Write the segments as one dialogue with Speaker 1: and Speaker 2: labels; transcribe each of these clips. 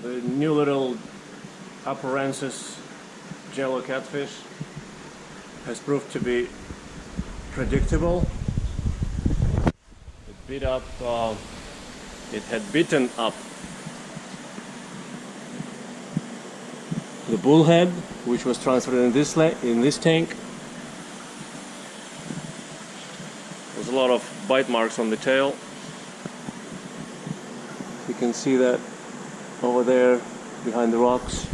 Speaker 1: The new little apurensis jello catfish has proved to be predictable. It had beaten up the bullhead, which was transferred in this tank. There's a lot of bite marks on the tail. You can see that over there behind the rocks.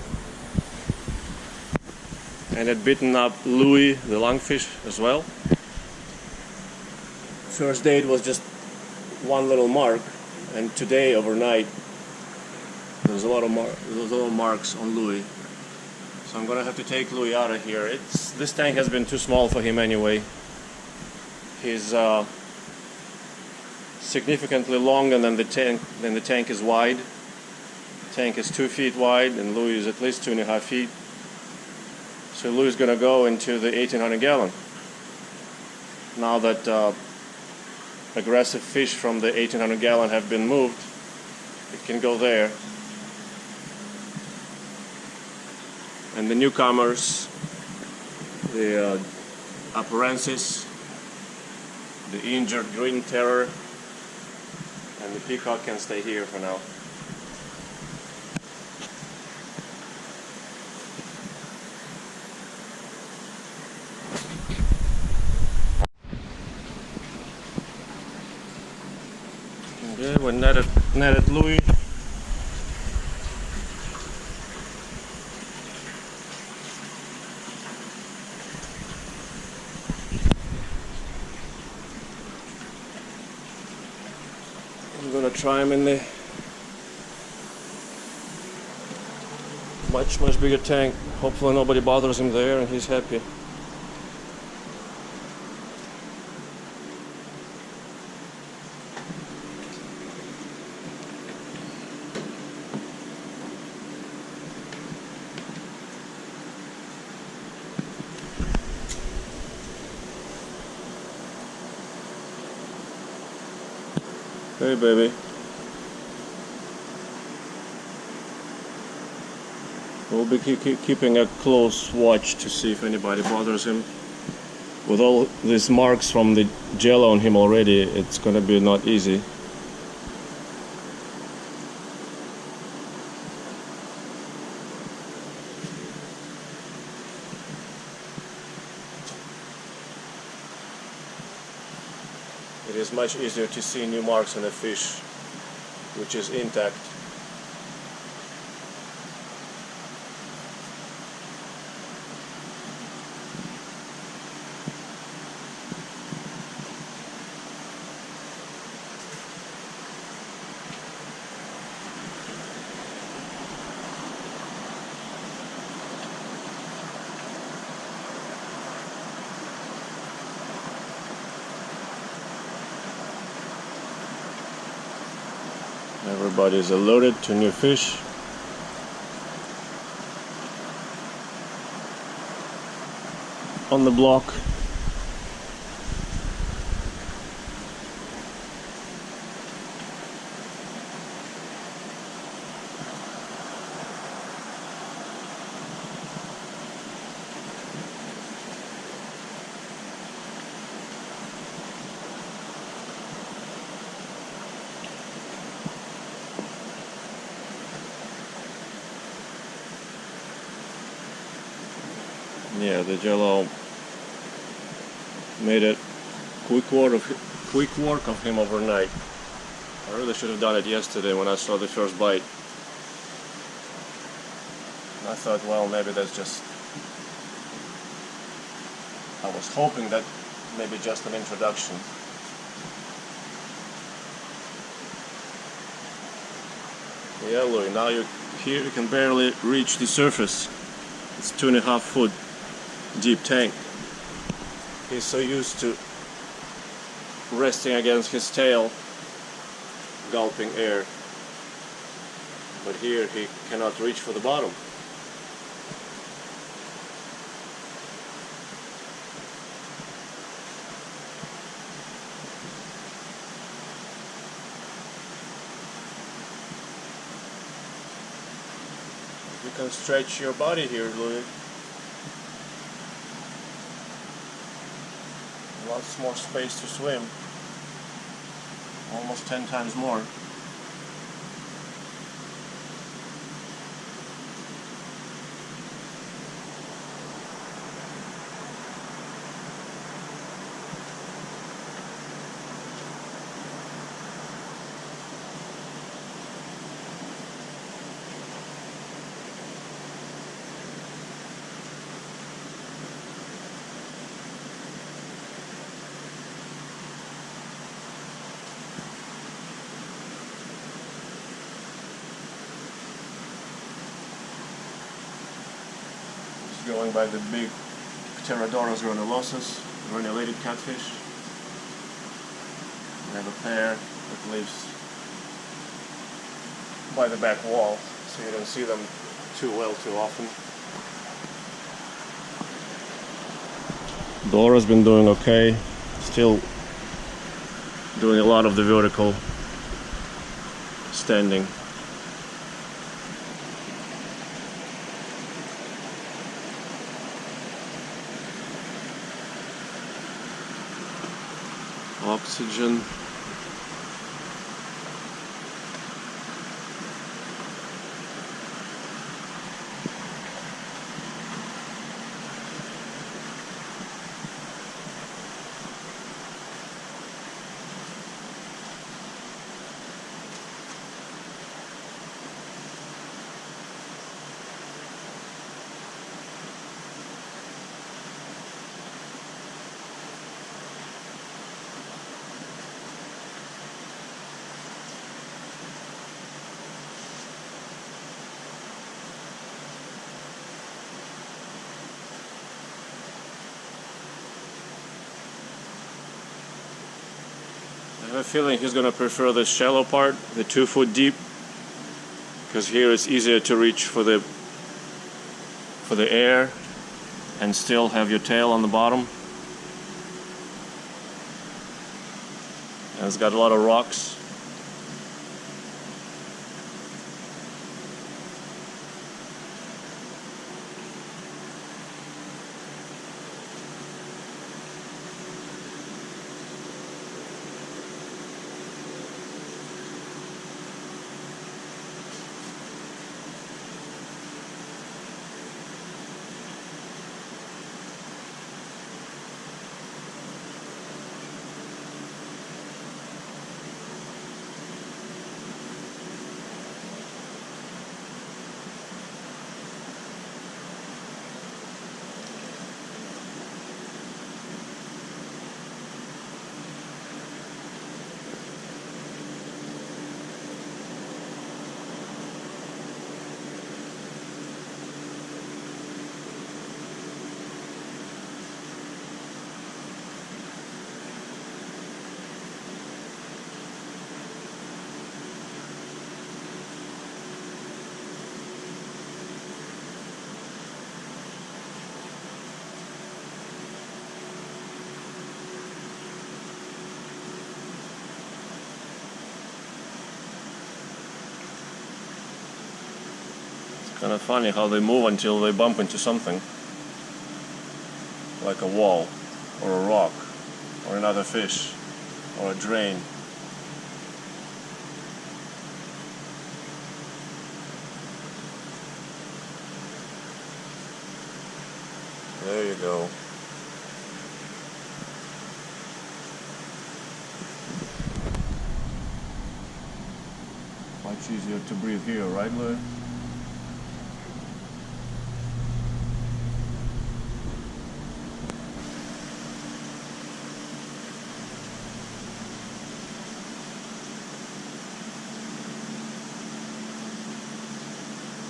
Speaker 1: And it beaten up Louie, the lungfish, as well. First day it was just one little mark, and today overnight there's a lot of marks on Louie. So I'm gonna have to take Louie out of here. This tank has been too small for him anyway. He's significantly longer than the tank is wide. The tank is 2 feet wide and Louie is at least 2.5 feet. So Louie is gonna go into the 1800 gallon. Now that aggressive fish from the 1800 gallon have been moved, it can go there. And the newcomers, the apurensis, the injured green terror, and the peacock can stay here for now. Okay, we netted Louie. I'm gonna try him in the much bigger tank. Hopefully nobody bothers him there and he's happy. Hey baby. We'll be keeping a close watch to see if anybody bothers him. With all these marks from the jello on him already, it's gonna be not easy. It is much easier to see new marks on a fish which is intact. Everybody is alerted to new fish. On the block. Yeah, the jello made it quick work of him overnight. I really should have done it yesterday when I saw the first bite. I thought, well, maybe that's just... I was hoping that maybe just an introduction. Yeah, Louie, now here you can barely reach the surface. It's 2.5 foot deep tank. He's so used to resting against his tail, gulping air, but here he cannot reach for the bottom. You can stretch your body here, Louie. Lots more space to swim. Almost 10 times more. Going by the big Pterodorus granulated catfish. We have a pair that lives by the back wall, so you don't see them too well too often. Dora's been doing okay, still doing a lot of the vertical standing. Oxygen. I have a feeling he's gonna prefer the shallow part, the 2 foot deep, because here it's easier to reach for the air and still have your tail on the bottom. And it's got a lot of rocks. Kind of funny how they move until they bump into something, like a wall, or a rock, or another fish, or a drain. There you go. Much easier to breathe here, right, Louie?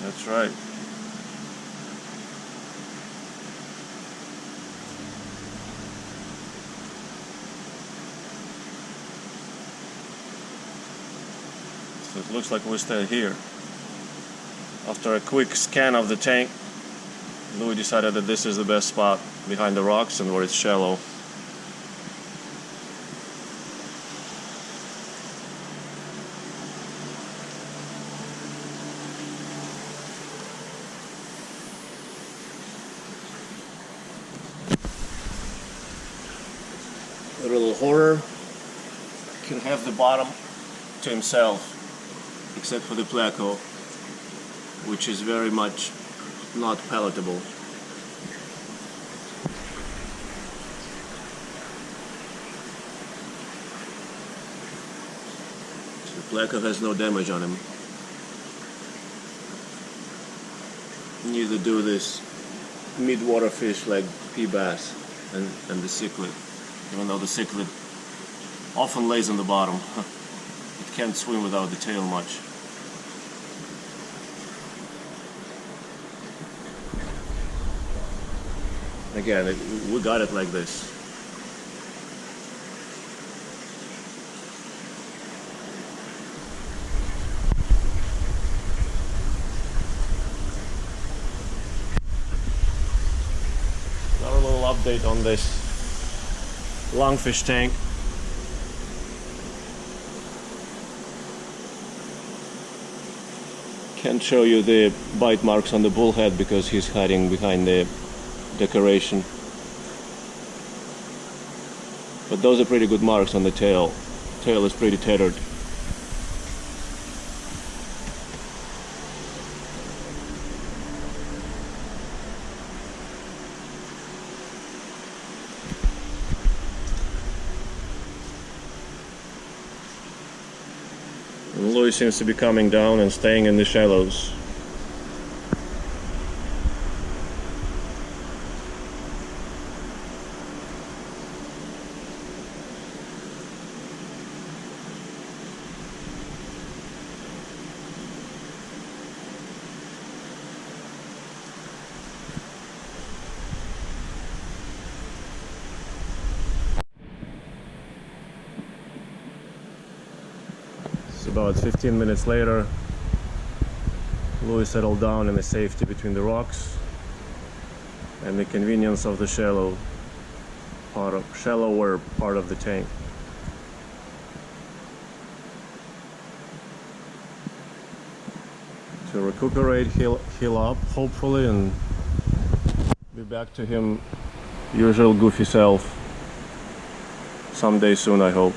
Speaker 1: That's right. So it looks like we stay here. After a quick scan of the tank, Louie decided that this is the best spot behind the rocks and where it's shallow. every little hoarder can have the bottom to himself, except for the placu, which is very much not palatable. The placu has no damage on him. Neither do this mid-water fish like pea bass and the cichlid, even though the cichlid often lays on the bottom. It can't swim without the tail much. Again, we got it like this. Another little update on this lungfish tank. Can't show you the bite marks on the bullhead because he's hiding behind the decoration. But those are pretty good marks on the tail. Tail is pretty tattered. And Louie seems to be coming down and staying in the shallows. About 15 minutes later, Louie settled down in the safety between the rocks and the convenience of the shallower part of the tank. To recuperate, heal up, hopefully, and be back to him usual goofy self someday soon, I hope.